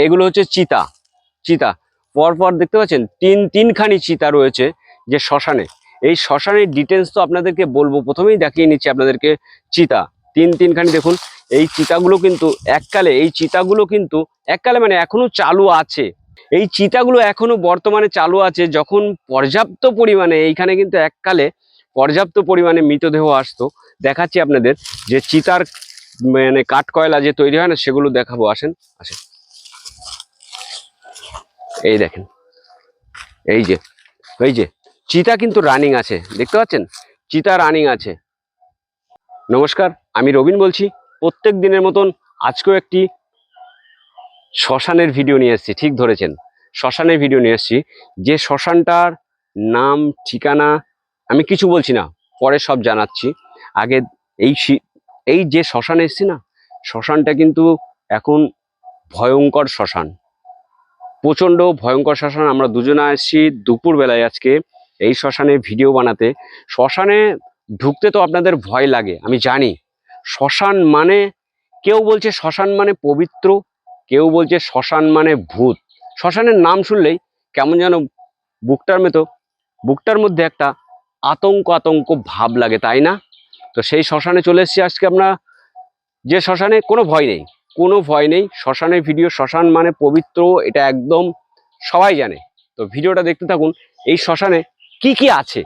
এগুলো হচ্ছে চিতা। চিতা পরপর দেখতে পাচ্ছেন তিনখানি চিতা রয়েছে যে শ্মশানে। এই শ্মশানের ডিটেলস তো আপনাদেরকে বলবো, প্রথমেই দেখিয়ে নিচ্ছি আপনাদেরকে চিতা তিনখানি। দেখুন এই চিতাগুলো কিন্তু এককালে মানে এখনো চালু আছে। এই চিতাগুলো এখনো বর্তমানে চালু আছে। যখন পর্যাপ্ত পরিমাণে এইখানে কিন্তু এককালে পর্যাপ্ত পরিমাণে মৃতদেহ আসতো। দেখাচ্ছি আপনাদের যে চিতার মানে কাঠকয়লা যে তৈরি হয় না, সেগুলো দেখাবো। আসেন আসেন, এই দেখেন, এই যে চিতা কিন্তু রানিং আছে, দেখতে পাচ্ছেন চিতা রানিং আছে। নমস্কার, আমি রবিন বলছি। প্রত্যেক দিনের মতন আজকেও একটি শ্মশানের ভিডিও নিয়ে এসেছি। ঠিক ধরেছেন, শ্মশানের ভিডিও নিয়ে এসেছি। যে শ্মশানটার নাম ঠিকানা আমি কিছু বলছি না, পরে সব জানাচ্ছি। আগে এই যে শ্মশানে এসেছি না, শ্মশানটা কিন্তু এখন ভয়ঙ্কর শ্মশান, প্রচন্ড ভয়ঙ্কর শ্মশান। আমরা দুজনে আসছি দুপুর বেলায় আজকে এই শ্মশানে ভিডিও বানাতে। শ্মশানে ঢুকতে তো আপনাদের ভয় লাগে, আমি জানি। শ্মশান মানে, কেউ বলছে শ্মশান মানে পবিত্র, কেউ বলছে শ্মশান মানে ভূত। শ্মশানের নাম শুনলেই কেমন যেন বুকটার মধ্যে একটা আতঙ্ক ভাব লাগে, তাই না? তো সেই শ্মশানে চলে এসেছি আজকে আমরা, যে শ্মশানে কোনো ভয় নেই। শ্মশানের ভিডিও, শ্মশান মানে পবিত্র, এটা একদম সবাই জানে। তো ভিডিওটা দেখতে থাকুন। এই শ্মশানে কি আছে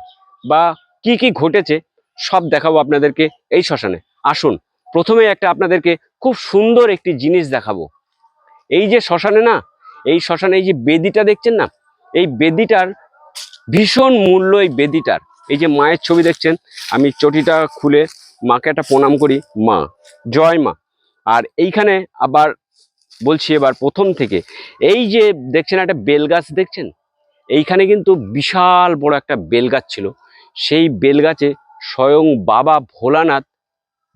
বা কি ঘটেছে সব দেখাবো আপনাদেরকে এই শ্মশানে। আসুন, প্রথমে একটা আপনাদেরকে খুব সুন্দর একটি জিনিস দেখাবো। এই যে শ্মশানে না, এই শ্মশানে এই যে বেদিটা দেখছেন না, এই বেদিটার ভীষণ মূল্য। এই বেদিটার, এই যে মায়ের ছবি দেখছেন, আমি চটিটা খুলে মাকে একটা প্রণাম করি, মা জয় মা। আর এইখানে আবার বলছি এবার প্রথম থেকে, এই যে দেখছেন একটা বেলগাছ দেখছেন, এইখানে কিন্তু বিশাল বড় একটা বেলগাছ ছিল। সেই বেলগাছে স্বয়ং বাবা ভোলানাথ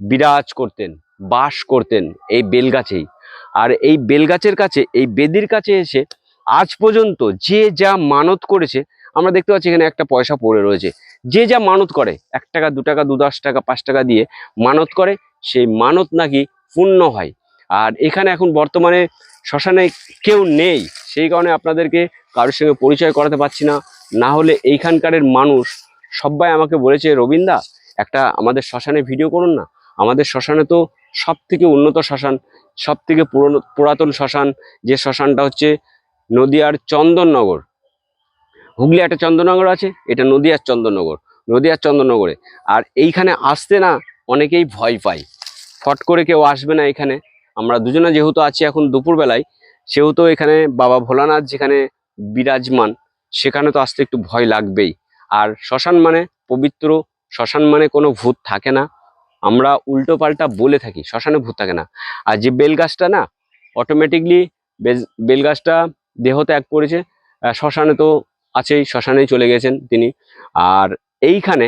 বিরাজ করতেন, বাস করতেন এই বেলগাছেই। আর এই বেলগাছের কাছে, এই বেদির কাছে এসে আজ পর্যন্ত যে যা মানত করেছে, আমরা দেখতে পাচ্ছি এখানে একটা পয়সা পড়ে রয়েছে। যে যা মানত করে, 1 টাকা 2 টাকা 10 টাকা 5 টাকা দিয়ে মানত করে, সেই মানত নাকি পূর্ণ হয়। আর এখানে এখন বর্তমানে শ্মশানে কেউ নেই, সেই কারণে আপনাদেরকে কারোর সঙ্গে পরিচয় করাতে পারছি না। না হলে এইখানকারের মানুষ সবাই আমাকে বলেছে, রবীন্দা একটা আমাদের শ্মশানে ভিডিও করুন না। আমাদের শ্মশানে তো সব থেকে উন্নত শ্মশান, সব থেকে পুরাতন শ্মশান, যে শ্মশানটা হচ্ছে নদিয়ার চন্দননগর। হুগলি একটা চন্দননগর আছে, এটা নদিয়ার চন্দননগরে। আর এইখানে আসতে না অনেকেই ভয় পায়, ফট করে কেউ আসবে না এখানে। আমরা দুজনে যেহেতু আছি এখন দুপুরবেলায়, সেহেতু এখানে বাবা ভোলানাথ যেখানে বিরাজমান, সেখানে তো আসতে একটু ভয় লাগবেই। আর শ্মশান মানে পবিত্র, শ্মশান মানে কোনো ভূত থাকে না। আমরা উল্টো পাল্টা বলে থাকি, শ্মশানে ভূত থাকে না। আর যে বেলগাছটা না, অটোমেটিকলি বেলগাছটা দেহ ত্যাগ করেছে, শ্মশানে তো আছেই, শ্মশানেই চলে গেছেন তিনি। আর এইখানে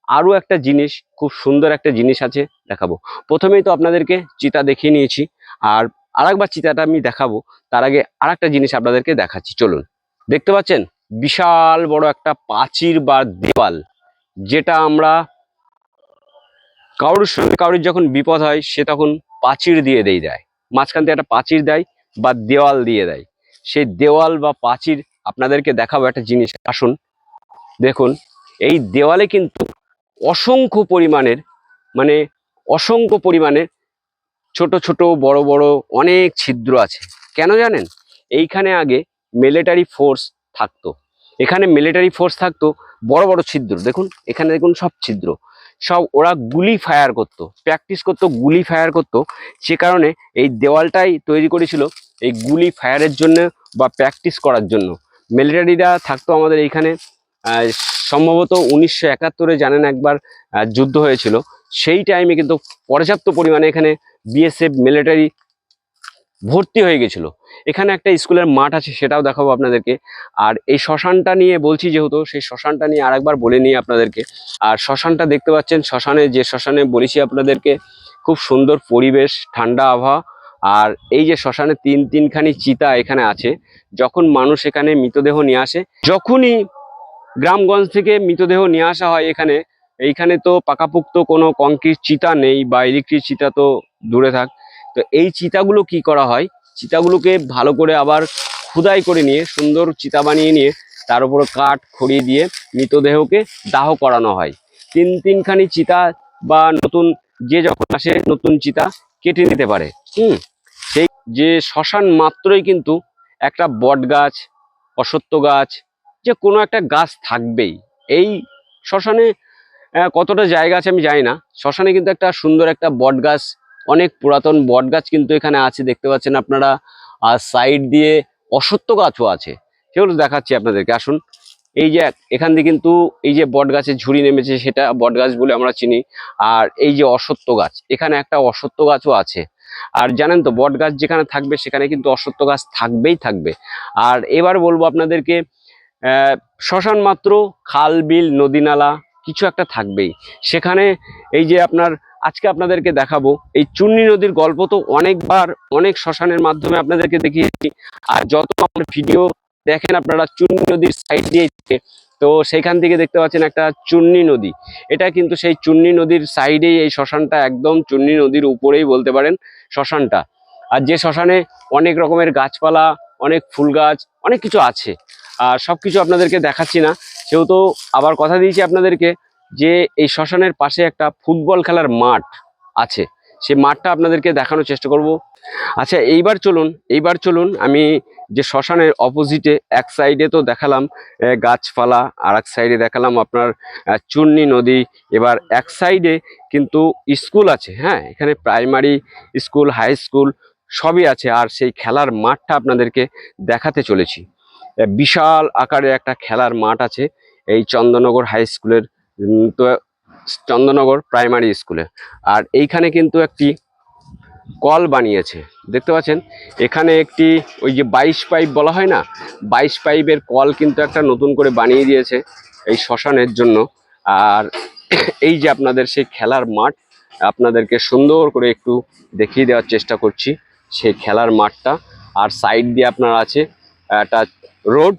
আরো একটা জিনিস, খুব সুন্দর একটা জিনিস আছে, দেখাবো। প্রথমেই তো আপনাদেরকে চিতা দেখিয়ে নিয়েছি, আর আরেকবার চিতাটা আমি দেখাবো। তার আগে আরেকটা জিনিস আপনাদেরকে দেখাচ্ছি, চলুন। দেখতে পাচ্ছেন বিশাল বড় একটা প্রাচীর বা দেওয়াল, যেটা আমরা কারোর যখন বিপদ হয়, সে তখন প্রাচীর দিয়ে দেয়, মাঝখান থেকে একটা প্রাচীর দেয় বা দেওয়াল দিয়ে দেয়। সেই দেওয়াল বা প্রাচীর আপনাদেরকে দেখাবো একটা জিনিস। আসুন দেখুন, এই দেওয়ালে কিন্তু অসংখ্য পরিমাণের, মানে অসংখ্য পরিমাণের ছোট ছোট বড় বড় অনেক ছিদ্র আছে। কেন জানেন? এইখানে আগে মিলিটারি ফোর্স থাকতো, এখানে মিলিটারি ফোর্স থাকতো। বড় বড় ছিদ্র দেখুন, এখানে দেখুন সব ছিদ্র, সব ওরা গুলি ফায়ার করতো, প্র্যাকটিস করতো, গুলি ফায়ার করতো। সে কারণে এই দেওয়ালটাই তৈরি করেছিল এই গুলি ফায়ারের জন্য বা প্র্যাকটিস করার জন্য। মিলিটারিরা থাকতো আমাদের এইখানে। সম্ভবত 1971-এ জানেন একবার যুদ্ধ হয়েছিল, সেই টাইমে কিন্তু পর্যাপ্ত পরিমাণে এখানে বিএসএফ মিলিটারি ভর্তি হয়ে গেছিল। এখানে একটা স্কুলের মাঠ আছে, সেটাও দেখাবো আপনাদেরকে। আর এই শ্মশানটা নিয়ে বলছি যেহেতু, সেই শ্মশানটা নিয়ে আরেকবার বলে নিই আপনাদেরকে। আর শ্মশানটা দেখতে পাচ্ছেন, যে শ্মশানে বলেছি আপনাদেরকে, খুব সুন্দর পরিবেশ, ঠান্ডা আবহাওয়া। আর এই যে শ্মশানে তিনখানি চিতা এখানে আছে। যখন মানুষ এখানে মৃতদেহ নিয়ে আসে, যখনই গ্রামগঞ্জ থেকে মৃতদেহ নিয়ে আসা হয় এইখানে তো পাকাপোক্ত কোনো কংক্রিট চিতা নেই বা ইলেকট্রিক চিতা তো দূরে থাক। তো এই চিতাগুলো কি করা হয়, চিতাগুলোকে ভালো করে আবার খোদাই করে নিয়ে সুন্দর চিতা বানিয়ে নিয়ে তার উপরে কাঠ খড়ি দিয়ে মৃতদেহকে দাহ করানো হয়। তিনখানি চিতা বা নতুন যে যখন আসে নতুন চিতা কেটে নিতে পারে। সেই যে শ্মশান মাত্রই কিন্তু একটা বট গাছ, অশ্বত্থ গাছ, যে কোনো একটা গাছ থাকবেই। এই শ্মশানে কতটা জায়গা আছে আমি জানি না। শ্মশানে কিন্তু একটা সুন্দর একটা বট গাছ, অনেক পুরাতন বট গাছ কিন্তু এখানে আছে, দেখতে পাচ্ছেন আপনারা। আর সাইড দিয়ে অশ্বত্থ গাছও আছে, সেগুলো দেখাচ্ছি আপনাদেরকে, আসুন। এই যে এখান দিয়ে কিন্তু এই যে বট গাছের ঝুড়ি নেমেছে, সেটা বট গাছ বলে আমরা চিনি। আর এই যে অশ্বত্থ গাছ, এখানে একটা অশ্বত্থ গাছও আছে। আর জানেন তো, বট গাছ যেখানে থাকবে সেখানে কিন্তু অশ্বত্থ গাছ থাকবেই থাকবে। আর এবার বলবো আপনাদেরকে, শ্মশান মাত্র খাল বিল নদী নালা কিছু একটা থাকবেই সেখানে। এই যে আজকে আপনাদেরকে দেখাবো এই চূর্ণী নদীর গল্প, তো অনেকবার অনেক শ্মশানের মাধ্যমে আপনাদেরকে দেখিয়েছি। আর যত আমার ভিডিও দেখেন আপনারা চূর্ণী নদীর সাইড দিয়ে, তো সেইখান থেকে দেখতে পাচ্ছেন একটা চূর্ণী নদী। এটা কিন্তু সেই চূর্ণী নদীর সাইডেই এই শ্মশানটা, একদম চূর্ণী নদীর উপরেই বলতে পারেন শ্মশানটা। আর যে শ্মশানে অনেক রকমের গাছপালা, অনেক ফুল গাছ, অনেক কিছু আছে। আর সব কিছু আপনাদেরকে দেখাচ্ছি না, সেহেতু আবার কথা দিয়েছি আপনাদেরকে যে এই শ্মশানের পাশে একটা ফুটবল খেলার মাঠ আছে, সেই মাঠটা আপনাদেরকে দেখানোর চেষ্টা করব। আচ্ছা, এইবার চলুন আমি যে শ্মশানের অপোজিটে এক সাইডে তো দেখালাম গাছপালা, আর এক সাইডে দেখালাম আপনার চূর্ণী নদী। এবার এক সাইডে কিন্তু স্কুল আছে, হ্যাঁ, এখানে প্রাইমারি স্কুল, হাই স্কুল সবই আছে। আর সেই খেলার মাঠটা আপনাদেরকে দেখাতে চলেছি। বিশাল আকারে একটা খেলার মাঠ আছে এই চন্দননগর হাই স্কুলের, তো চন্দননগর প্রাইমারি স্কুলে। আর এইখানে কিন্তু একটি কল বানিয়েছে, দেখতে পাচ্ছেন। এখানে একটি ওই যে 22 পাইপ বলা হয় না, 22 পাইপের কল কিন্তু একটা নতুন করে বানিয়ে দিয়েছে এই শ্মশানের জন্য। আর এই যে আপনাদের সেই খেলার মাঠ, আপনাদেরকে সুন্দর করে একটু দেখিয়ে দেওয়ার চেষ্টা করছি সেই খেলার মাঠটা। আর সাইড দিয়ে আপনার আছে একটা রোড,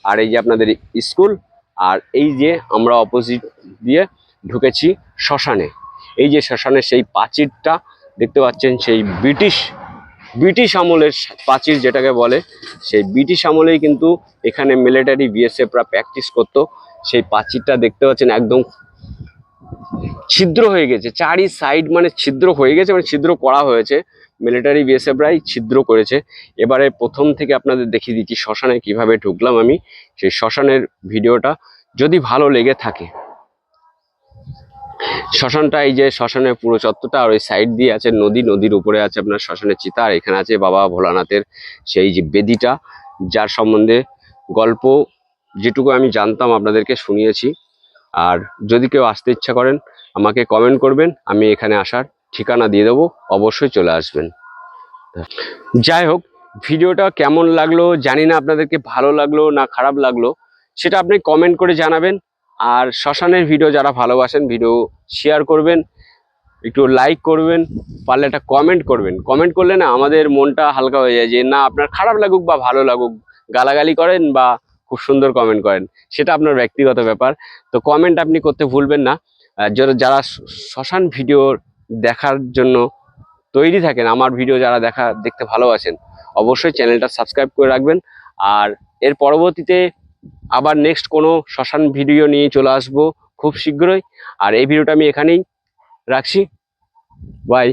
আর এই যে আপনাদের স্কুল। আর এই যে আমরা অপোজিট দিয়ে ঢুকেছি শ্মশানে। এই যে শ্মশানের সেই প্রাচীরটা দেখতে পাচ্ছেন, সেই ব্রিটিশ আমলের প্রাচীর যেটাকে বলে, সেই ব্রিটিশ আমলেই কিন্তু এখানে মিলিটারি বিএসএফরা প্র্যাকটিস করতো। সেই প্রাচীরটা দেখতে পাচ্ছেন একদম ছিদ্র হয়ে গেছে, চারি সাইড মানে ছিদ্র হয়ে গেছে, মানে ছিদ্র করা হয়েছে, মিলিটারি বিএসএফরাই ছিদ্র করেছে। এবারে প্রথম থেকে আপনাদের দেখিয়ে দিচ্ছি শ্মশানে কিভাবে ঢুকলাম আমি, সেই শ্মশানের ভিডিওটা যদি ভালো লেগে থাকে। শ্মশানটা, এই যে শ্মশানের পুরো চত্বরটা, আর ওই সাইড দিয়ে আছে নদী, নদীর উপরে আছে আপনার শ্মশানের চিতা। আর এখানে আছে বাবা ভোলানাথের সেই যে বেদিটা, যার সম্বন্ধে গল্প যেটুকু আমি জানতাম আপনাদেরকে শুনিয়েছি। আর যদি কেউ আসতে ইচ্ছা করেন আমাকে কমেন্ট করবেন, আমি এখানে আসার ঠিকানা দিয়ে দেবো, অবশ্যই চলে আসবেন। যাই হোক, ভিডিওটা কেমন লাগলো জানি না, আপনাদেরকে ভালো লাগলো না খারাপ লাগলো সেটা আপনি কমেন্ট করে জানাবেন। আর শ্মশানের ভিডিও যারা ভালোবাসেন ভিডিও শেয়ার করবেন, একটু লাইক করবেন, পারলে একটা কমেন্ট করবেন। কমেন্ট করলে না আমাদের মনটা হালকা হয়ে যায়, যে না আপনার খারাপ লাগুক বা ভালো লাগুক, গালাগালি করেন বা খুব সুন্দর কমেন্ট করেন, সেটা আপনার ব্যক্তিগত ব্যাপার। তো কমেন্ট আপনি করতে ভুলবেন না। যারা শ্মশান ভিডিও দেখার জন্য তৈরি থাকেন, আমার ভিডিও যারা দেখতে ভালোবাসেন, অবশ্যই চ্যানেলটা সাবস্ক্রাইব করে রাখবেন। আর এর পরবর্তীতে আবার নেক্সট কোনো শ্মশান ভিডিও নিয়ে চলে আসবো খুব শীঘ্রই। আর এই ভিডিওটা আমি এখানেই রাখছি, বাই।